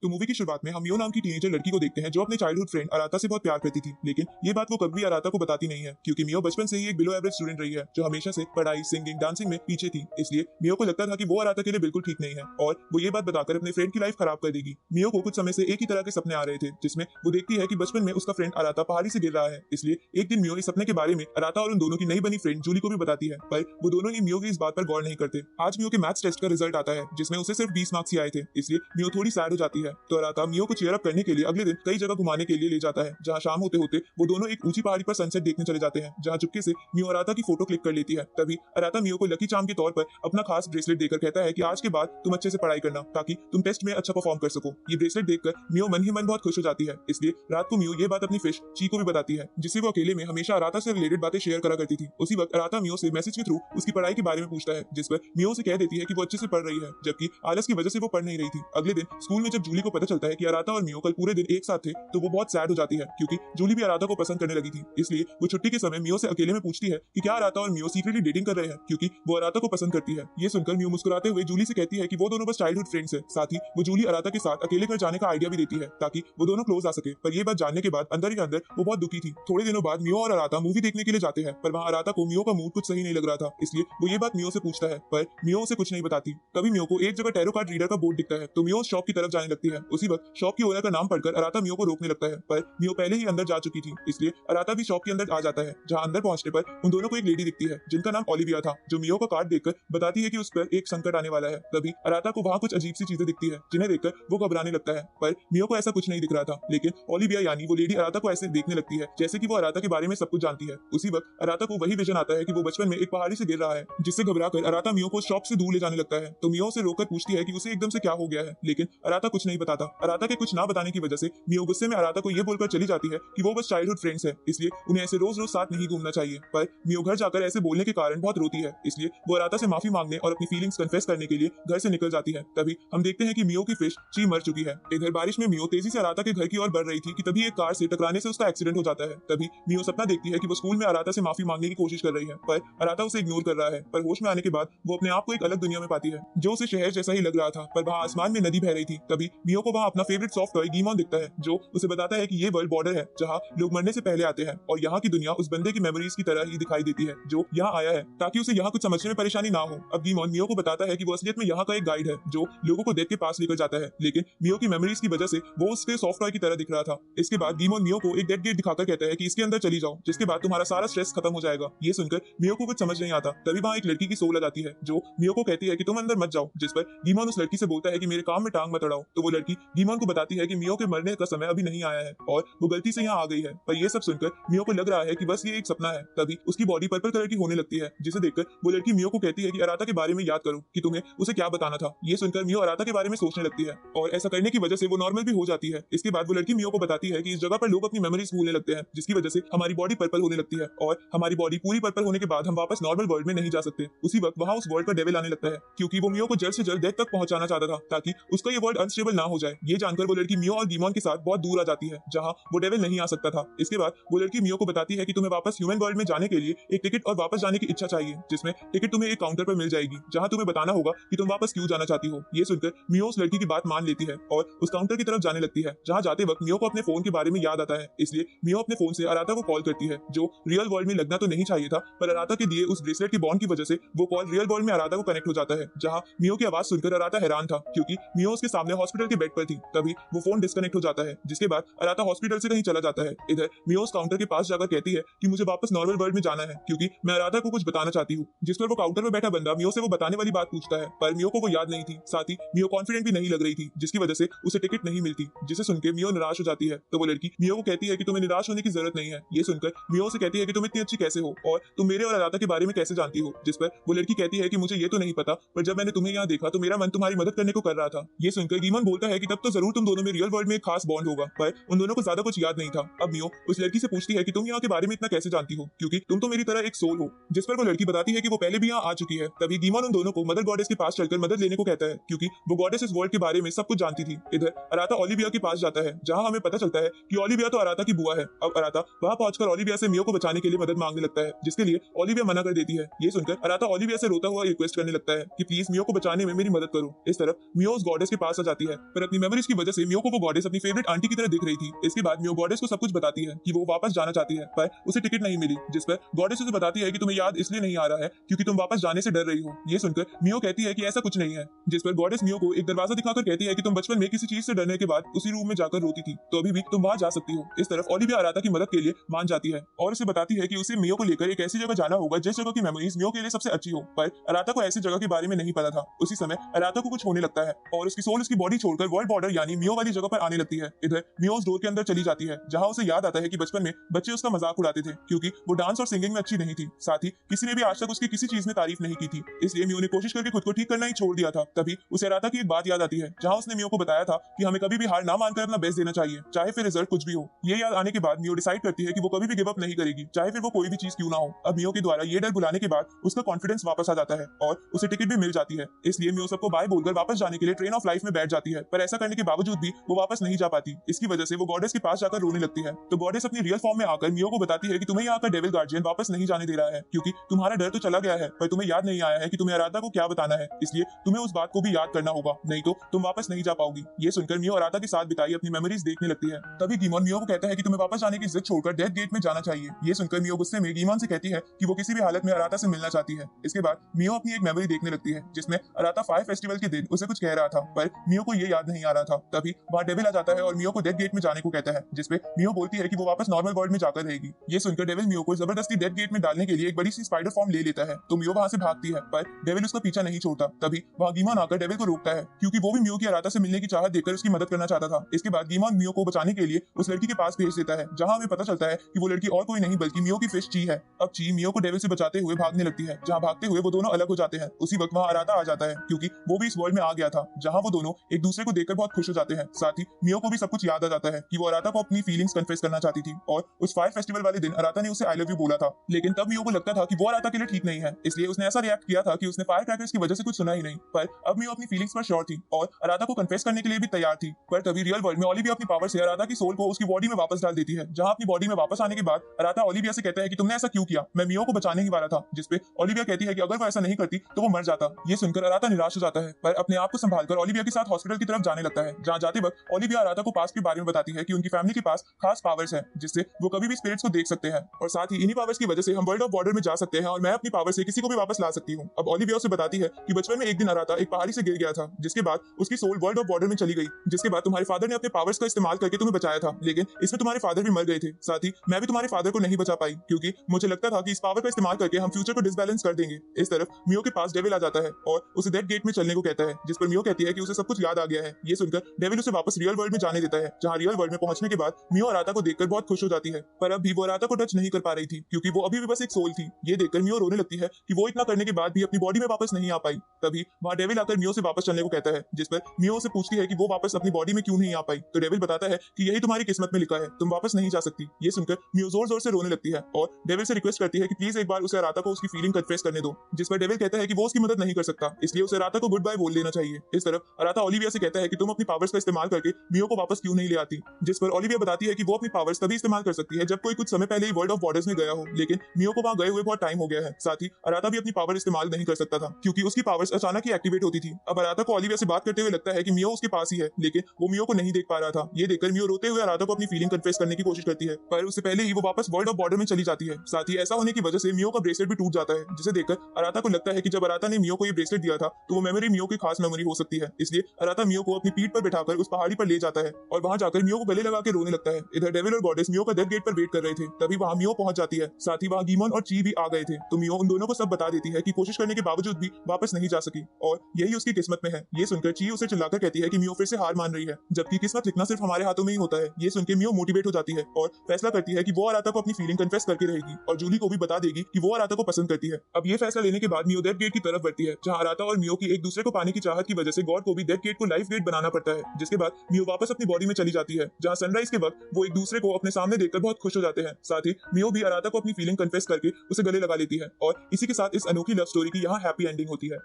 तो मूवी की शुरुआत में हम मियो नाम की टीनेजर लड़की को देखते हैं जो अपने चाइल्डहुड फ्रेंड अराता से बहुत प्यार करती थी, लेकिन ये बात वो कभी भी अराता को बताती नहीं है क्योंकि मियो बचपन से ही एक बिलो एवरेज स्टूडेंट रही है जो हमेशा से पढ़ाई, सिंगिंग, डांसिंग में पीछे थी। इसलिए मियो को लगता था कि वो अराता के लिए बिल्कुल ठीक नहीं है और वो ये बात बताकर अपने फ्रेंड की लाइफ खराब कर देगी। मियो को कुछ समय से एक ही तरह के सपने आ रहे थे जिसमें वो देखती है कि बचपन में उसका फ्रेंड अराता पहाड़ी से गिर रहा है। इसलिए एक दिन मियो इस सपने के बारे में अराता और उन दोनों की नई बनी फ्रेंड जूली को भी बताती है, पर वो दोनों ही मियो की इस बात पर गौर नहीं करते। आज मियो के मैथ्स टेस्ट का रिजल्ट आता है जिसमें उसे सिर्फ 20 मार्क्स ही आए थे, इसलिए मियो थोड़ी सैड हो जाती है। तो अराता मियो को चीयर अप करने के लिए अगले दिन कई जगह घुमाने के लिए ले जाता है, जहां शाम होते होते वो दोनों एक ऊंची पहाड़ी पर सनसेट देखने चले जाते हैं, जहां चुपके से मियो अराता की फोटो क्लिक कर लेती है। तभी अराता मियो को लकी चार्म के तौर पर अपना खास ब्रेसलेट देकर कहता है कि आज के बाद तुम अच्छे से पढ़ाई करना ताकि तुम टेस्ट में अच्छा परफॉर्म कर सको। ये ब्रेसलेट देखकर मियो मन ही मन बहुत खुश हो जाती है। इसलिए रात को मियो ये बात अपनी फिश ची को भी बताती है, जिससे वो अकेले में हमेशा अराता से रिलेटेड बातें शेयर करा करती थी। उसी वक्त अराता मियो से मैसेज के थ्रू उसकी पढ़ाई के बारे में पूछता है, जिस पर मियो से कह देती है कि वो अच्छे से पढ़ रही है, जबकि आलस की वजह से वो पढ़ नहीं रही थी। अगले दिन स्कूल में जब जूली को पता चलता है कि अराता और मियो कल पूरे दिन एक साथ थे तो वो बहुत सैड हो जाती है क्योंकि जूली भी अराता को पसंद करने लगी थी। इसलिए वो छुट्टी के समय मियो से अकेले में पूछती है कि क्या अराता और मियो सीक्रेटली डेटिंग कर रहे हैं क्योंकि वो अराता को पसंद करती है। ये सुनकर मियो मुस्कुराते हुए जूली से कहती है कि वो दोनों बस चाइल्डहुड फ्रेंड्स हैं। साथ ही वो जूली अराता के साथ अकेले घर जाने का आइडिया भी देती है ताकि वो दोनों क्लोज आ सके, पर ये बात जानने के बाद अंदर ही अंदर वो बहुत दुखी थी। थोड़े दिनों बाद मियो और अराता मूवी देखने के लिए जाते हैं, पर वहाँ अराता को मियो का मूड कुछ सही नहीं लग रहा था, इसलिए वो ये बात मियो से पूछता है, पर मियो उसे कुछ नहीं बताती। तभी मियो को एक जगह टैरो कार्ड रीडर का बोर्ड दिखता है तो मियो शॉप की तरफ जाने लगती है। उसी वक्त शॉप की ओनर का नाम पढ़कर अराता मियो को रोकने लगता है, पर मियो पहले ही अंदर जा चुकी थी, इसलिए अराता भी शॉप के अंदर आ जाता है, जहाँ अंदर पहुंचने पर उन दोनों को एक लेडी दिखती है जिनका नाम ओलिविया था, जो मियो का कार्ड देखकर बताती है कि उस पर एक संकट आने वाला है। तभी अराता को वहाँ कुछ अजीब सी चीजें दिखती है जिन्हें देखकर वो घबराने लगता है, पर मियो को ऐसा कुछ नहीं दिख रहा था, लेकिन ओलिविया यानी वो लेडी अराता को ऐसे देखने लगती है जैसे कि वो अराता के बारे में सब कुछ जानती है। उसी वक्त अराता को वही विजन आता है कि वो बचपन में एक पहाड़ी से गिर रहा है, जिससे घबराकर अराता मियो को शॉप से दूर ले जाने लगता है। तो मियो से रोककर पूछती है कि उसे एकदम से क्या हो गया है, लेकिन अराता कुछ नहीं बताता। अराता के कुछ ना बताने की वजह से मियो गुस्से में अराता को ये बोलकर चली जाती है कि वो बस चाइल्डहुड फ्रेंड्स है, इसलिए उन्हें ऐसे रोज रोज साथ नहीं घूमना चाहिए। पर मियो घर जाकर ऐसे बोलने के कारण बहुत रोती है, इसलिए वो अराता से माफी मांगने और अपनी फीलिंग्स कन्फेस करने के लिए घर से निकल जाती है। तभी हम देखते हैं कि मियो की फिश ची मर चुकी है। इधर बारिश में मियो तेजी से अराता के घर की ओर बढ़ रही थी कि तभी एक कार से टकराने से उसका एक्सीडेंट हो जाता है। तभी मियो सपना देखती है कि वो स्कूल में अराता से माफी मांगने की कोशिश कर रही है, पर अराता उसे इग्नोर कर रहा है। पर होश में आने के बाद वो अपने आप को एक अलग दुनिया में पाती है जो उसे शहर जैसा ही लग रहा था, पर वहाँ आसमान में नदी बह रही थी। तभी मियो को वहाँ अपना फेवरेट सॉफ्ट टॉय गीमॉन दिखता है जो उसे बताता है कि ये वर्ल्ड बॉर्डर है जहाँ लोग मरने से पहले आते हैं और यहाँ की दुनिया उस बंदे की मेमोरीज की तरह ही दिखाई देती है जो यहाँ आया है ताकि उसे यहाँ कुछ समझने में परेशानी ना हो। अब गीमॉन मियो को बताता है कि वो असलियत में यहाँ का एक गाइड है जो लोगों को डेथ के पास लेकर जाता है, लेकिन मियो की मेमोरीज की वजह से वो उसके सॉफ्ट टॉय की तरह दिख रहा था। इसके बाद गीमॉन मियो को एक डेड गेट दिखाकर कहता है कि इसके अंदर चली जाओ, जिसके बाद तुम्हारा सारा स्ट्रेस खत्म हो जाएगा। ये सुनकर मियो को कुछ समझ नहीं आता। तभी वहाँ एक लड़की की सोल आ जाती है जो मियो को कहती है कि तुम अंदर मत जाओ, जिस पर गीमॉन उस लड़की से बोलता है कि मेरे काम में टांग मत अड़ाओ। तो वो लड़की गीमॉन को बताती है कि मियो के मरने का समय अभी नहीं आया है और वो गलती से यहाँ आ गई है, पर ये सब सुनकर मियो को लग रहा है कि बस ये एक सपना है। तभी उसकी बॉडी पर्पल कलर की होने लगती है, जिसे देखकर वो लड़की मियो को कहती है कि अराता के बारे में याद करो कि तुम्हें उसे क्या बताना था। ये सुनकर मियो अराता के बारे में सोचने लगती है और ऐसा करने की वजह से वो नॉर्मल भी हो जाती है। इसके बाद वो लड़की मियो को बताती है कि इस जगह पर लोग अपनी मेमोरीज भूलने लगते हैं, जिसकी वजह से हमारी बॉडी पर्पल होने लगती है और हमारी बॉडी पूरी पर्पल होने के बाद हम वापस नॉर्मल वर्ल्ड में नहीं जा सकते। उसी वक्त वहाँ उस वर्ल्ड पर डेविल आने लगता है क्योंकि वो मियो को जल्द से जल्द डेथ तक पहुंचाना चाहता था ताकि उसका ये वर्ल्ड अनस्टेबल ना हो जाए। ये जानकर वो लड़की मियो और गीमॉन के साथ बहुत दूर आ जाती है जहाँ वो डेविल नहीं आ सकता था। इसके बाद वो लड़की मियो को बताती है कि तुम्हें वापस ह्यूमन वर्ल्ड में जाने के लिए एक टिकट और वापस जाने की इच्छा चाहिए, जिसमें टिकट तुम्हें एक काउंटर पर मिल जाएगी जहाँ तुम्हें बताना होगा कि तुम वापस क्यों जाना चाहती हो। ये सुनकर मियो उस लड़की की बात मान लेती है और उस काउंटर की तरफ जाने लगती है, जहाँ जाते वक्त मियो को अपने फोन के बारे में याद आता है। इसलिए मियो अपने फोन से अराता को कॉल करती है, जो रियल वर्ल्ड में लगना तो नहीं चाहिए था, पर अराता के दिए उस ब्रेसलेट की बॉन्ड की वजह से वो कॉल रियल वर्ल्ड में अराता को कनेक्ट हो जाता है। जहाँ मियो की आवाज सुनकर अराता हैरान था क्योंकि मियो उसके सामने हॉस्पिटल के बेड पर थी। तभी वो फोन डिस्कनेक्ट हो जाता है, जिसके बाद अराता हॉस्पिटल से कहीं चला जाता है। इधर मियो उस काउंटर के पास जाकर कहती है कि मुझे वापस नॉर्मल वर्ल्ड में जाना है क्योंकि मैं अराता को कुछ बताना चाहती हूँ। जिस पर वो काउंटर पर बैठा बंदा मियो से वो बताने वाली बात पूछता है, पर मियो को वो याद नहीं थी। साथ ही मियो कॉन्फिडेंट भी नहीं लग रही थी, जिसकी वजह से उसे टिकट नहीं मिलती, जिसे सुनकर मियो निराश हो जाती है। तो वो लड़की मियो को कहती है कि तुम्हें निराश होने की जरूरत नहीं है। ये सुनकर मियो से कहती है कि तुम इतनी अच्छी कैसे हो और तुम मेरे और अराता के बारे में कैसे जानती हो। जिस पर वो लड़की कहती है कि मुझे ये तो नहीं पता, पर जब मैंने तुम्हें यहाँ देखा तो मेरा मन तुम्हारी मदद करने को कर रहा था। ये सुनकर गीमॉन बोलता है कि तब तो जरूर तुम दोनों में रियल वर्ल्ड में एक खास बॉन्ड होगा, पर उन दोनों को ज्यादा कुछ याद नहीं था। अब मियो उस लड़की से पूछती है कि तुम यहाँ के बारे में इतना कैसे जानती हो, क्योंकि तुम तो मेरी तरह एक सोल हो। जिस पर वो लड़की बताती है कि वो पहले भी यहाँ आ चुकी है। तभी गीमॉन उन दोनों को मदर गॉडेस के पास चलकर मदद लेने को कहता है क्योंकि वो गॉडेस इस वर्ल्ड के बारे में सब कुछ जानती थी। इधर अराता ओलिविया के पास जाता है, जहाँ हमें पता चलता है कि ओलिविया तो अराता की बुआ है। अब अराता वहाँ पहुंचकर ओलिविया से मियो को बचाने के लिए मदद मांगने लगता है, जिसके लिए ओलिविया मना कर देती है। ये सुनकर अराता ओलिविया से रोता हुआ रिक्वेस्ट करने लगता है कि प्लीज मियो को बचाने में मेरी मदद करो। इस तरफ मियो उस गॉडेस के पास आ जाती है पर अपनी मेमोरीज की वजह से मियो को वो गॉडेस अपनी फेवरेट आंटी की तरह दिख रही थी। इसके बाद मियो गॉडेस को सब कुछ बताती है कि वो वापस जाना चाहती है, पर उसे टिकट नहीं मिली, जिस पर गॉडेस उसे बताती है कि तुम्हें याद इसलिए नहीं आ रहा है क्योंकि तुम वापस जाने से डर रही हो। ये सुनकर मियो कहती है कि ऐसा कुछ नहीं है, जिस पर गॉडेस मियो को एक दरवाजा दिखाकर कहती है कि तुम बचपन में किसी चीज से डरने के बाद उसी रूम में जाकर रोती थी, तो अभी भी तुम वहां जा सकती हो। इस तरफ ओलिविया अराता की मदद के लिए मान जाती है और उसे बताती है कि उसे मियो को लेकर एक ऐसी जगह जाना होगा जिस जगह की मेमोरीज मियो के लिए सबसे अच्छी हो। पर अराता को ऐसी जगह के बारे में नहीं पता था। उसी समय अराता को कुछ होने लगता है और उसकी सोल उसकी बॉडी छोड़कर वर्ल्ड बॉर्डर यानी मियो वाली जगह पर आने लगती है। इधर मियो उस डोर के अंदर चली जाती है जहां उसे याद आता है कि बचपन में बच्चे उसका मजाक उड़ाते थे क्योंकि वो डांस और सिंगिंग में अच्छी नहीं थी। साथ ही किसी ने भी आज तक उसकी किसी चीज में तारीफ नहीं की थी, इसलिए मियो ने कोशिश करके खुद को ठीक करना ही छोड़ दिया था। तभी उसे अराता की एक बात याद आती है जहां उसने मियो को बताया था कि हमें कभी भी हार ना मानकर अपना बेस्ट देना चाहिए, चाहे फिर रिजल्ट कुछ भी हो। ये याद आने के बाद मियो डिसाइड करती है कि वो कभी भी गिव अप नहीं करेगी, चाहे फिर वो कोई भी चीज क्यों ना हो। अब मियो के द्वारा ये डर बुलाने के बाद उसका कॉन्फिडेंस वापस आ जाता है और उसे टिकट भी मिल जाती है। इसलिए मियो सबको बाय बोलकर वापस जाने के लिए ट्रेन ऑफ लाइफ में बैठ जाती है, पर ऐसा करने के बावजूद भी वो वापस नहीं जा पाती। इसकी वजह से वो गॉडेस के पास जाकर रोने लगती है, तो गॉडेस अपनी रियल फॉर्म में आकर मियो को बताती है कि तुम्हें यहाँ का डेविल गार्जियन वापस नहीं जाने दे रहा है क्योंकि तुम्हारा डर तो चला गया है, पर तुम्हें याद नहीं आया है कि तुम्हें अराता को क्या बताना है, इसलिए तुम्हें उस बात को भी याद करना होगा, नहीं तो तुम वापस नहीं जा पाओगी। ये सुनकर मियो अराता के साथ बिताई अपनी मेमोरीज देखने लगती है। तभी गीमॉन मियो को कहता है कि तुम्हें वापस जाने की जिद छोड़कर डेथ गेट में जाना चाहिए। ये सुनकर मियो गुस्से में गीमॉन से कहती है कि वो किसी भी हालत में अराता से मिलना चाहती है। इसके बाद मियो अपनी एक मेमोरी देखने लगती है जिसमें अराता फायर फेस्टिवल के दिन उसे कुछ कह रहा था, पर मियो को ये याद नहीं आ रहा था। तभी वहां डेविल आ जाता है और मियो को डेथ गेट में जाने को कहता है, जिसपे मियो बोलती है कि वो वापस नॉर्मल वर्ल्ड में जाकर रहेगी। ये सुनकर डेविल मियो को जबरदस्ती डेथ गेट में डालने के लिए एक बड़ी सी स्पाइडर फॉर्म ले लेता है, तो मियो वहां से भागती है, पर डेविल उसका पीछा नहीं छोड़ता। तभी वहां गीमॉन आकर डेविल को रोकता है क्योंकि वो भी मियो की अराता से मिलने की चाहत देखकर उसकी मदद करना चाहता था। इसके बाद गीमॉन मियो को बचाने के लिए उस लड़की के पास भेज देता है जहां हमें पता चलता है कि वो लड़की और कोई नहीं बल्कि मियो की फिश ची है। अब ची मियो को डेविल से बचाते हुए भागने लगती है, जहां भागते हुए वो दोनों अलग हो जाते हैं। उसी वक्त वहां अराता आ जाता है क्योंकि वो भी इस वर्ल्ड में आ गया था, जहां वो दोनों एक दूसरे को देखकर बहुत खुश हो जाते हैं। साथ ही मियो को भी सब कुछ याद आ जाता है कि वो अराता को अपनी फीलिंग्स कन्फेस करना चाहती थी और उस फायर फेस्टिवल वाले दिन अराता ने उसे आई लव यू बोला था, लेकिन तब मियो को लगता था कि वो अराता के लिए ठीक नहीं है, इसलिए उसने ऐसा रिएक्ट किया था कि उसने फायर क्रैकर्स की वजह से कुछ सुना ही नहीं। पर अब मियो अपनी फीलिंग्स पर श्योर थी और अराता को कन्फेस करने के लिए भी तैयार थी। पर तभी रियल वर्ल्ड में ओलिविया अपनी पावर से अराता की सोल को उसकी बॉडी में वापस डाल देती है, जहां अपनी बॉडी में वापस आने के बाद अराता ओलिविया से कहता है कि तुमने ऐसा क्यों किया, मैं मियो को बचाने ही वाला था, जिसपे ओलिविया कहती है कि अगर वो ऐसा नहीं करती तो वो मर जाता। ये सुनकर अराता निराश हो जाता है, पर अपने आप को संभालकर ओलिविया के साथ हॉस्पिटल की तरफ जाने लगता है, जहां जाते वक्त ओलिविया अराता को पास्ट के बारे में बताती है कि उनकी फैमिली के पास खास पावर्स है जिससे वो कभी भी स्पिरिट्स को देख सकते हैं और साथ ही इन्हीं पावर्स की वजह से हम वर्ल्ड ऑफ बॉर्डर में जा सकते हैं और मैं अपनी पावर से किसी को भी वापस ला सकती हूँ। अब ओलिविया उसे बताती है कि बचपन में एक दिन अराता एक पहाड़ी से गिर गया था, जिसके बाद उसकी सोल वर्ल्ड ऑफ बॉर्डर में चली गई, जिसके बाद तुम्हारे फादर ने अपने पावर्स का इस्तेमाल करके तुम्हें बचाया था, लेकिन इसमें तुम्हारे फादर भी मर गए थे। साथ ही मैं भी तुम्हारे फादर को नहीं बचा पाई क्योंकि मुझे लगता था कि इस पावर का इस्तेमाल करके हम फ्यूचर को डिसबैलेंस कर देंगे। इस तरफ मियो के पास डेविल आ जाता है और उसे डेथ गेट में चलने को कहता है, जिस पर मियो कहती है कि उसे सब कुछ याद आ गया है। ये सुनकर डेविल उसे वापस रियल वर्ल्ड में जाने देता है, जहां रियल वर्ल्ड में पहुंचने के बाद मियो अराता को देखकर बहुत खुश हो जाती है, पर अब भी वो अराता को टच नहीं कर पा रही थी क्योंकि वो अभी भी बस एक सोल थी। ये देखकर मियो रोने लगती है कि वो इतना करने के बाद भी अपनी बॉडी में वापस नहीं आ पाई। तभी वहां डेविल आकर मियो से वापस चलने को कहता है, जिस पर मियो से पूछती है कि वो वापस अपनी बॉडी में क्यों नहीं आ पाई, तो डेविल बताता है कि यही तुम्हारी किस्मत में लिखा है, तुम वापस नहीं जा सकती। ये सुनकर मियो जोर जोर से रोने लगती है और डेविल से रिक्वेस्ट करती है कि प्लीज एक बार उसे अराता को उसकी फीलिंग कन्फेस करने दो, जिस पर डेविल कहता है कि वो उसकी मदद नहीं कर सकता, इसलिए उसे अराता को गुड बाय बोल देना चाहिए। इस तरफ अराता ओलिविया से कहता है कि तुम अपनी पावर्स का इस्तेमाल करके मियो को वापस क्यों नहीं ले आती, जिस पर ओलिविया बताती है कि वो अपनी पावर्स तभी इस्तेमाल कर सकती है जब कोई कुछ समय पहले ही वर्ल्ड ऑफ बॉर्डर्स में गया हो, लेकिन मियो को वहां गए हुए बहुत टाइम हो गया है। साथ ही अराता भी अपनी पावर इस्तेमाल नहीं कर सकता था क्योंकि उसकी पावर्स अचानक ही एक्टिवेट होती थी। अब अराता को ओलिविया से बात करते हुए लगता है कि मियो उसके पास ही है, लेकिन वो मियो को नहीं देख पा रहा था। ये देखकर मियो रोते हुए अराता को अपनी फीलिंग कन्फेस करने की कोशिश करती है, पर उससे पहले ही वो वापस वर्ल्ड ऑफ बॉर्डर में चली जाती है। साथ ही ऐसा होने की वजह से मियो का ब्रेसलेट भी टूट जाता है, जिसे देखकर अराता को लगता है कि जब अराता ने मियो को ये ब्रेसलेट दिया था तो वो मेमोरी मियो की खास मेमोरी हो सकती है। इसलिए अराता मियो को अपनी पीठ पर बिठाकर उस पहाड़ी पर ले जाता है और वहां जाकर मियो को गले लगा के रोने लगता है। इधर डेविल और गॉडेस मियो का डेथ गेट पर वेट कर रहे थे, तभी वहां मियो पहुंच जाती है। साथ ही वहां गीमॉन और ची भी आ गए थे, तो मियो उन दोनों को सब बता देती है कि कोशिश करने के बावजूद भी वापस नहीं जा सकी और यही उसकी किस्मत में है। ये सुनकर ची उसे चिल्लाकर कहती है कि मियो फिर से हार मान रही है, जबकि किस्मत लिखना सिर्फ हमारे हाथों में ही होता है। ये सुनकर मियो मोटिवेट हो जाती है और फैसला करती है कि वो अराता को अपनी फीलिंग कन्फेस करके रहेगी और जूली को भी बता देगी कि वो अराता को पसंद करती है। अब ये फैसला लेने के बाद मियो डेथ गेट की तरफ बढ़ती है, जहां अराता और मियो की एक दूसरे को पाने की चाहत की वजह से गॉड को भी डेथ गेट को लाइफ गेट बनाना पड़ता है, जिसके बाद मियो वापस अपनी बॉडी में चली जाती है, जहां सनराइज के वक्त वो एक दूसरे को अपने सामने देखकर बहुत खुश हो जाते हैं। साथ ही मियो भी अराता को अपनी फीलिंग कन्फेस करके उसे गले लगा लेती है और इसी के साथ इस अनोखी लव स्टोरी की यहाँ हैप्पी एंडिंग होती है।